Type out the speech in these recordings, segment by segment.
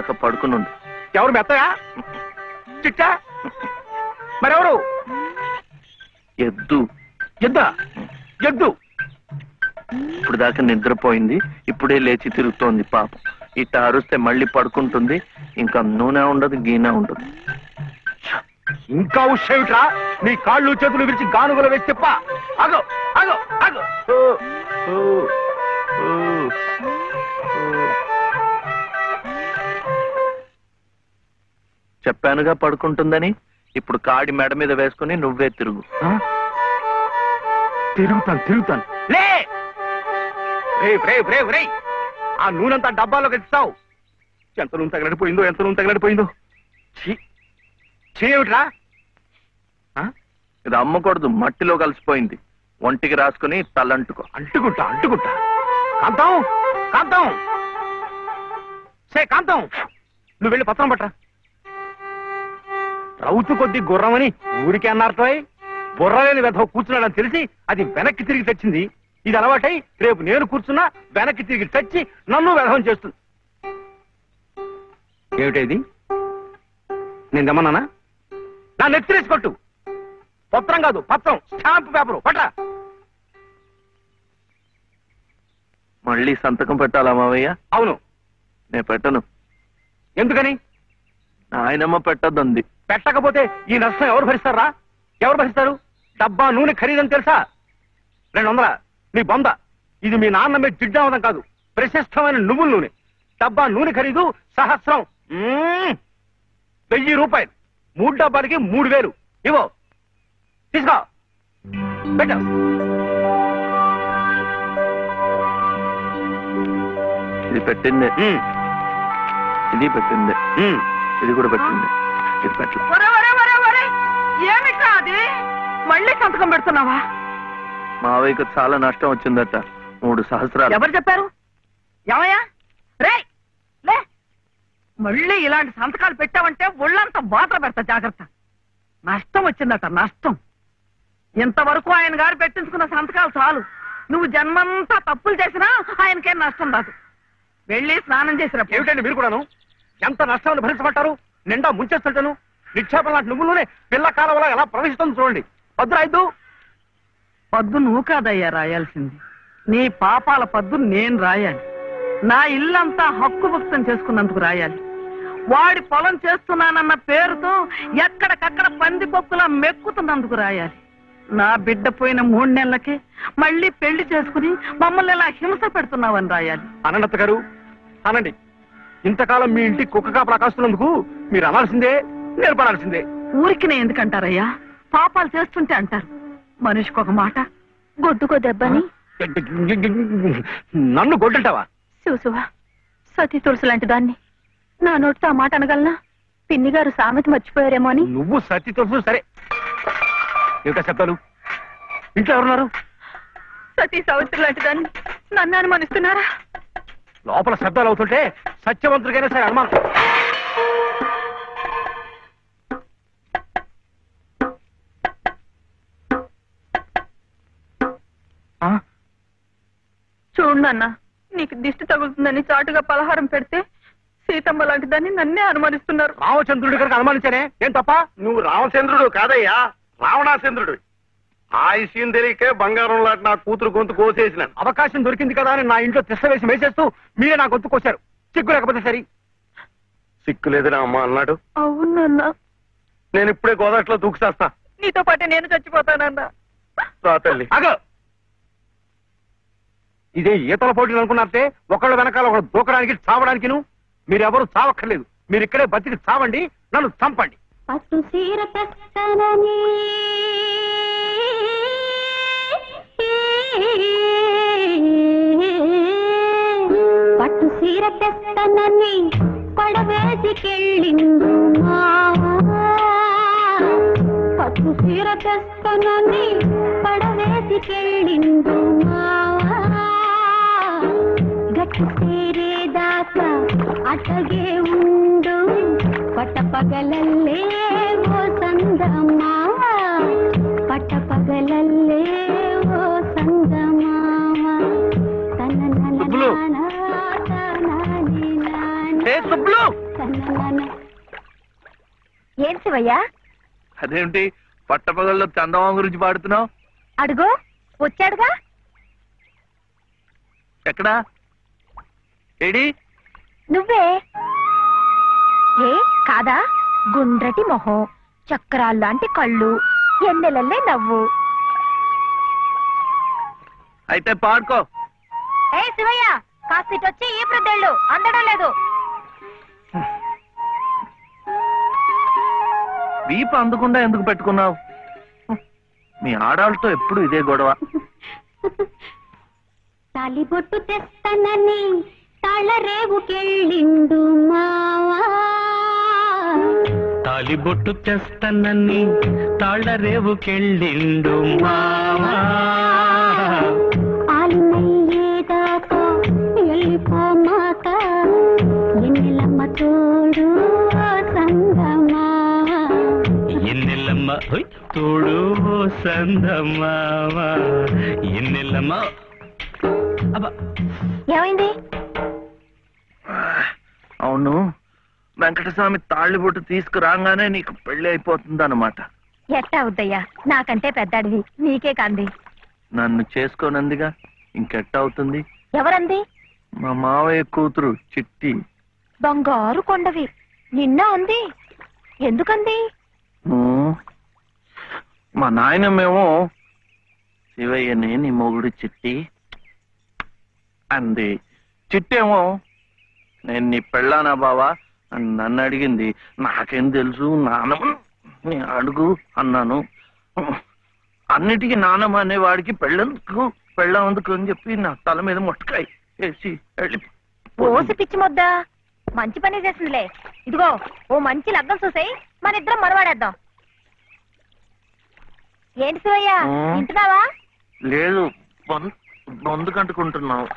దాకా పడుకునుండు. ఎవరు మెత్తగా చిట్టా మరెవరు? ఎద్దు. ఎద్దా? ఎద్దు ఇప్పుడు దాకా నిద్రపోయింది, ఇప్పుడే లేచి తిరుగుతోంది పాపం. ఇట్ట అరుస్తే మళ్ళీ పడుకుంటుంది, ఇంకా నూనె ఉండదు, గీనె ఉండదు. ఇంకా ఉషేమిట్రా? నీ కాళ్ళు చేతులు విరిచి గానుగలు వేసి చెప్ప. ఆగో ఆగో ఆగో. చెప్పానుగా పడుకుంటుందని. ఇప్పుడు కాడి మెడ మీద వేసుకుని నువ్వే తిరుగు. తిరుగుతాను. లే రే, ఆ నూనెంతా డబ్బాలోకి ఇస్తావు. ఎంత నూనె తగలడిపోయిందో. చేయమిట్రా? ఇది అమ్మకూడదు, మట్టిలో కలిసిపోయింది. ఒంటికి రాసుకుని తలంటుకో. అంటుకుంటా. కాంతం కాంతం, నువ్వు వెళ్ళి పత్రం పట్టరా. రౌతు కొద్ది గుర్రమని ఊరికే అన్నారటో. బుర్రలేని వెధవ కూర్చున్నాడని తెలిసి అది వెనక్కి తిరిగి తెచ్చింది. ఇది అలవాటై రేపు నేను కూర్చున్నా వెనక్కి తిరిగి తెచ్చి నన్ను వెధవం చేస్తుంది. ఏమిటేది? నేను దమ్మన్నానా? నా నెత్తిరేసి కొట్టు. పత్రం కాదు, పత్రం, స్టాంప్ పేపరు పట్రా. మళ్ళీ సంతకం పెట్టాలా మావయ్య? అవును. నేను పెట్టను. ఎందుకని? ఆయనమ్మ పెట్టద్దంది. పెట్టకపోతే ఈ నష్టం ఎవరు భరిస్తారా? ఎవరు భరిస్తారు? డబ్బా నూనె ఖరీదని తెలుసా? 200. నీ బొంద. ఇది మీ నాన్న మీద జిడ్డావదం కాదు, ప్రశస్తమైన నువ్వుల నూనె. డబ్బా నూనె ఖరీదు సహస్రం. 1000 రూపాయలు. 3 డబ్బాలకి 3000. ఇవో తీసుకో, పెట్టు. ఇది పెట్టిందే, ఇది పెట్టిందే, ఇది కూడా పెట్టింది. ఇది పెట్టు. ఏమిటా అది? మళ్ళీ సంతకం పెడుతున్నావా? మావయ్యకు చాలా నష్టం వచ్చిందట, 3 సహస్రాలు. ఎవరు చెప్పారు? ఏమయ్యా రే, లే, మళ్ళీ ఇలాంటి సంతకాలు పెట్టావంటే ఒళ్ళంతా బాధ పెడతా, జాగ్రత్త. నష్టం వచ్చిందట, నష్టం. ఇంతవరకు ఆయన గారు పెట్టించుకున్న సంతకాలు చాలు. నువ్వు జన్మంతా తప్పులు చేసినా ఆయనకేం నష్టం రాదు. వెళ్ళి స్నానం చేసినప్పుడు. ఏమిటండి మీరు కూడాను? ఎంత నష్టాన్ని భరించమంటారు? నిండా ముంచేస్తుంటాను. నిక్షేపం లాంటి నువ్వులోనే పిల్ల కాలంలో ఎలా ప్రవేశిస్తుంది చూడండి. పద్దు పద్దు నువ్వు కాదయ్యా రాయాల్సింది. నీ పాపాల పద్దు నేను రాయాలి. నా ఇల్లంతా హక్కు భక్తం చేసుకున్నందుకు రాయాలి. వాడి పొలం చేస్తున్నానన్న పేరుతో ఎక్కడికక్కడ పందికొక్కులా మెక్కుతున్నందుకు రాయాలి. నా బిడ్డ పోయిన 3 నెలలకే మళ్ళీ పెళ్లి చేసుకుని మమ్మల్ని ఇలా హింస పెడుతున్నావని రాయాలి. అనంత గారు అనండి. ఇంతకాలం మీ ఇంటి కుక్క కాపలా కాస్తున్నందుకు మీరు అనాల్సిందే, నేర్పడాల్సిందే. ఊరికి ఎందుకంటారయ్యా? పాపాలు చేస్తుంటే అంటారు. మనిషికి ఒక మాట, గొడ్డుకో దెబ్బని. నన్ను గొడ్డంటావా? చూసువా, సతీ తులసి లాంటి దాన్ని నా నోటితో ఆ మాట అనగలనా? పిన్ని గారు సామెత మర్చిపోయారేమో అని. నువ్వు సతీ తులసి సరే. ఏమిటా శబ్దాలు? ఇంట్లో ఎవరున్నారు? సతీ సావిత్రి లాంటి దాన్ని నన్ను అనుమానిస్తున్నారా? లోపల శబ్దాలు అవుతుంటే సత్యవంతుడికైనా సరే అనుమానం. చూడు నాన్న, నీకు దిష్టి తగులుతుందని చాటుగా పలహారం పెడితే సీతమ్మ లాంటి దాన్ని నన్నే అనుమానిస్తున్నారు. రామచంద్రుడి గారికి అనుమానించానే, ఏం తప్ప? నువ్వు రామచంద్రుడు కాదయ్యా, రావణాచంద్రుడు. ఆ విషయం తెలియకే బంగారం లాంటి నా కూతురు గొంతు కోసేసినాను. అవకాశం దొరికింది కదా అని నా ఇంట్లో తిష్ట వేసి మేసేస్తూ మీరే నా గొంతు కోశారు. సిగ్గు లేకపోతే సరి. సిక్కు లేదని అమ్మ అన్నాడు. అవునన్నా, నేను ఇప్పుడే గోదాట్లో దూకుసేస్తా. నీతో పాటే నేను చచ్చిపోతానన్నా. రా తల్లి. అగో, ఇదే ఈతల పోటీలు అనుకున్నారంటే ఒకళ్ళ వెనకాల ఒకళ్ళు దూకడానికి చావడానికి. మీరెవరు చావక్కర్లేదు. మీరు ఇక్కడే బతికి చావండి, నన్ను చంపండి. పట్టు సీర తెస్తానని పట్టు సీర తెస్తానని పడవేసికెళ్ళిందు మావా. పట్టు సీర తెస్తానని పడవేసికెళ్ళిందు మావా. గట్టి సేరేదాకా అటగే ఉండు, పట్టపగలల్లే ఓ సందమావ, పట్టపగలల్లే ఓ సందమావ. సుబ్బులు! ఏం శివయ్యా? అదేమిటి పట్టపగల్లో చందమామ గురించి పాడుతున్నావు? అడుగు వచ్చాడుగా. ఎక్కడా? ఏడి? నువ్వే. ఏ కాదా? గుండ్రటి మొహం, చక్రాల్లాంటి కళ్ళు, ఎన్నెలల్లే నవ్వు. అయితే పాడుకో. ఏ శివయ్య, కాస్త ఇటొచ్చి ఈ ప్రద్దెళ్ళు అందడం లేదు. వీపు అందకుండా ఎందుకు పెట్టుకున్నావు? మీ ఆడాలతో ఎప్పుడు ఇదే గొడవ. తాలిబొట్టు తెస్తానని తాళరేవుకెళ్ళిండు మావా. తాలిబొట్టు తెస్తానని తాళరేవుకెళ్ళిండు మావా. ఆలిమయ్యేదాకా వెళ్ళిపోమాక ఎన్నెలమ్మ తోడు సంగమా. ఎన్నెల్లమ్మ తోడు సందమావా. ఎన్నెల్లమ్మ. ఏమైంది? అవును, వెంకటస్వామి తాళ్ళిబొట్టు తీసుకురాగానే నీకు పెళ్లి అయిపోతుంది అన్నమాట. ఎట్టా అవుద్దయ్యా, నాకంటే పెద్దాడివి, నీకే కంది. నన్ను చేసుకోనందిగా, ఇంకెట్ట అవుతుంది? ఎవరంది? మా మావయ్య కూతురు చిట్టి. బంగారు కొండవి, నిన్న అంది. ఎందుకంది? మా నాయనమేమో శివయ్యనే నీ మొగుడు చిట్టి అంది. చిట్టేమో నేను నీ పెళ్ళానా బావా అని నన్ను అడిగింది. నాకేం తెలుసు, నానమ్మ అడుగు అన్నాను. అన్నిటికీ నానమ్మ అనేవాడికి పెళ్ళందుకు పెళ్ళందుకు అని చెప్పి నా తల మీద మొట్టకాయ వేసి వెళ్ళి పోసి పిచ్చి మొద్దా, మంచి పని చేసిందిలే. ఇదిగో ఓ మంచి లగ్గం చూసాయి, మన ఇద్దరం మనవాడేద్దాం. ఏంటి శివయ్య, వింటున్నావా? లేదు, బొందు కంటుకుంటున్నావు.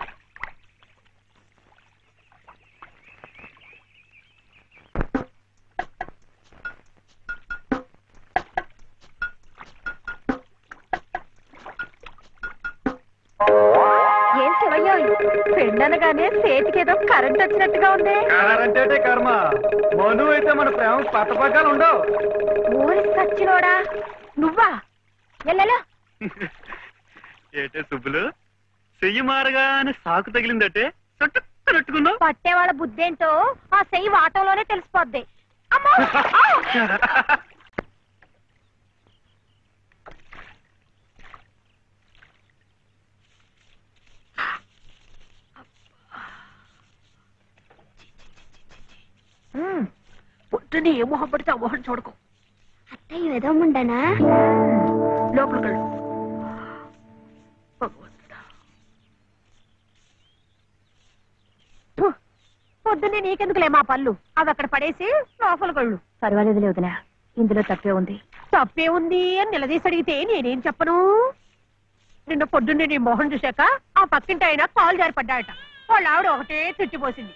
ఏం శివయ్య, పెళ్ళనగానే చేతికేదో కరెంట్ వచ్చినట్టుగా ఉంది. అంటే కర్మ, మను అయితే మన ప్రేమ పట్టపగ్గాలు ఉండవు. ఊరి సచ్చినోడా నువ్వా? ఎల్లెలో ఏటే సుబ్బులు, చెయ్యి మారగానే సాకు తగిలిందటే చుట్టుకున్నావు. పట్టేవాళ్ళ బుద్ధేంటో ఆ చెయ్యి వాటంలోనే తెలిసిపోద్ది. అమ్మో! పొద్దున్న ఏ మొహం పడితే ఆ మొహం చూడకు. అత్తయ్య ఏదో ఉండనా లోపలికి వెళ్ళు. పొద్దున్నే నీకెందుకులే మా పళ్ళు, అవి అక్కడ పడేసి లోపలికి వెళ్ళు. పర్వాలేదులే వదినా, ఇందులో తప్పే ఉంది. తప్పే ఉంది అని నిలదీసి అడిగితే నేనేం చెప్పను? నిన్న పొద్దున్నే నీ మొహం చూశాక ఆ పక్కింటి ఆయన కాలు జారి పడ్డాడట. వాళ్ళ ఆవిడ ఒకటే తిట్టిపోసింది.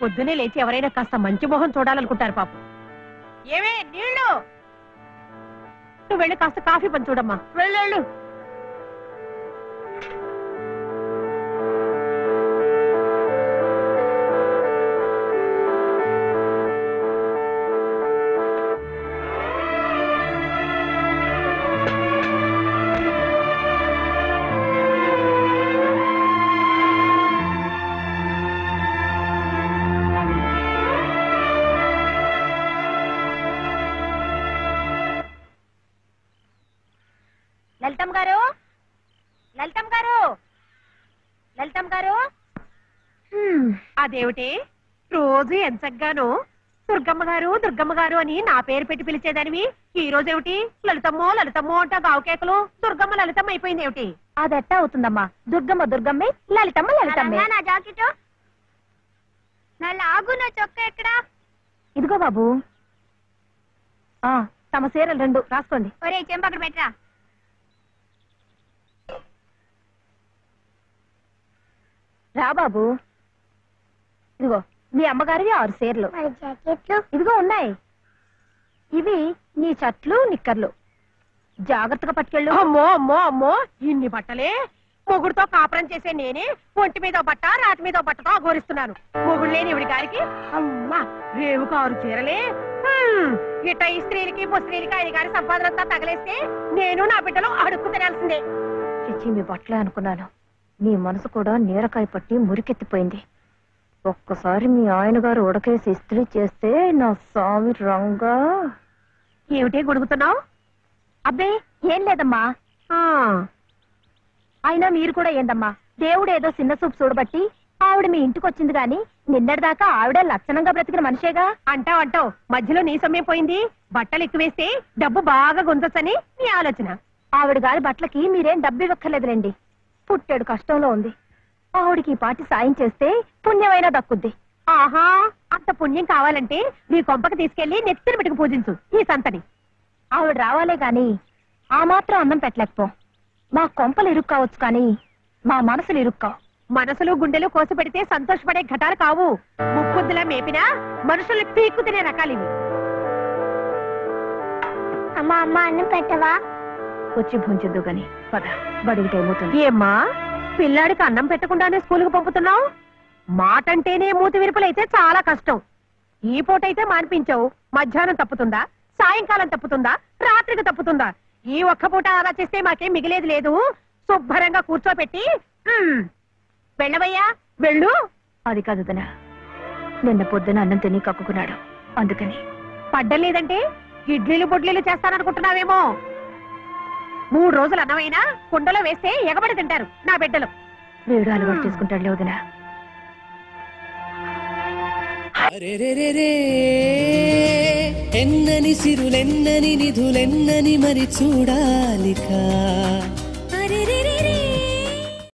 పొద్దునే లేచి ఎవరైనా కాస్త మంచి మొహం చూడాలనుకుంటారు పాపం. ఏమే నీళ్ళు, నువ్వు వెళ్ళి కాస్త కాఫీ పని చూడమ్మా. వెళ్ళు. లలితమ్మ గారు, అదేమిటి రోజు ఎంచగ్గాను దుర్గమ్మ గారు అని నా పేరు పెట్టి పిలిచేదానివి, ఈ రోజేమిటి లలితమ్మో అంటా గావుకేకలు దుర్గమ్మ లలితమ్మ అయిపోయింది ఏమిటి? అదెట్టా అవుతుందమ్మా, దుర్గమ్మే లలితమ్మే. నా జాకెట్ నా లాగు, నా చొక్క ఎక్కడా? ఇదిగో బాబు, తమ చీరలు 2 రాసుకోండి. ఒరే చెంపక్కడ పెట్టరా. రా బాబు, ఇదిగో మీ అమ్మగారివి 6 చీరలు. జాకెట్లు ఇదిగో ఉన్నాయి. ఇవి నీ చట్లు నిక్కర్లు, జాగ్రత్తగా పట్టుకెళ్ళు. అమ్మో ఇన్ని బట్టలే, మొగుడుతో కాపురం చేసే నేనే ఒంటి మీద బట్ట రాతి మీద బట్టతో అఘోరిస్తున్నాను. మొగుడు లేని ఇవిడి గారికి అమ్మా రేవు కారు చీరలే. ఇట్ట ఈ స్త్రీలకి ముస్త్రీలకి ఆయన గారి సంపాదనంతా తగలేస్తే నేను నా బిడ్డలు అడుక్కు తినాల్సిందే. చిచ్చి మీ బట్టలే అనుకున్నాను. మీ మనసు కూడా నీరకాయ పట్టి మురికెత్తిపోయింది. ఒక్కసారి మీ ఆయన గారు ఉడకేసి ఇస్త్రీ చేస్తే నా స్వామి రంగా. ఏమిటే గొడుగుతున్నావు? అబ్బే ఏం లేదమ్మా. అయినా మీరు కూడా ఏందమ్మా, దేవుడు ఏదో చిన్న చూపు చూడబట్టి ఆవిడ మీ ఇంటికి వచ్చింది గాని నిన్నటిదాకా ఆవిడ లక్షణంగా బ్రతికిన మనిషేగా. అంటావు మధ్యలో నీ సమయం పోయింది. బట్టలు ఎక్కువేస్తే డబ్బు బాగా గుంజొచ్చని నీ ఆలోచన. ఆవిడ గారి బట్టలకి మీరేం డబ్బు ఇవ్వక్కర్లేదులేండి. పుట్టాడు కష్టంలో ఉంది. ఆవిడికి ఈ పాటి సాయం చేస్తే పుణ్యమైనా దక్కుద్ది. ఆహా, అంత పుణ్యం కావాలంటే నీ కొంపకి తీసుకెళ్లి నెత్తిన పెట్టుకు పూజించు ఈ సంతని. ఆవిడ రావాలే గాని ఆ మాత్రం అన్నం పెట్టలేకపో. మా కొంపలు ఇరుక్కు కావచ్చు కానీ మా మనసులు ఇరుక్కావు. మనసులు గుండెలు కోసి పెడితే సంతోషపడే ఘటాలు కావు. ముప్పుద్దులా మేపినా మనుషుల్ని పీక్కు తినే రకాలివి. అమ్మా అమ్మ అన్నం పెట్టవా? వచ్చి భుంచొద్దు గాని పద, బడికి టైం అవుతుంది. ఏమ్మా పిల్లాడికి అన్నం పెట్టకుండానే స్కూలుకు పంపుతున్నావు? మాటంటేనే మూతి విరుపులైతే చాలా కష్టం. ఈ పూటైతే మానిపించావు, మధ్యాహ్నం తప్పుతుందా, సాయంకాలం తప్పుతుందా, రాత్రికి తప్పుతుందా? ఈ ఒక్క పూట అలా చేస్తే మాకేం మిగిలేదు లేదు. శుభ్రంగా కూర్చోపెట్టి వెళ్ళవయ్యా వెళ్ళు. అది కాదు దనా, నిన్న పొద్దున అన్నం తిని కక్కుకున్నాడు, అందుకని. పడ్డలేదంటే ఇడ్లీలు బొడ్లీలు చేస్తాననుకుంటున్నావేమో. 3 రోజులు అన్నమైనా కుండలో వేస్తే ఎగబడి తింటారు నా బిడ్డలు. వేడు అలవాటు చేసుకుంటాడు వదినా. ఎన్నని సిరులెన్నని నిధులెన్నని మరి చూడాలిక.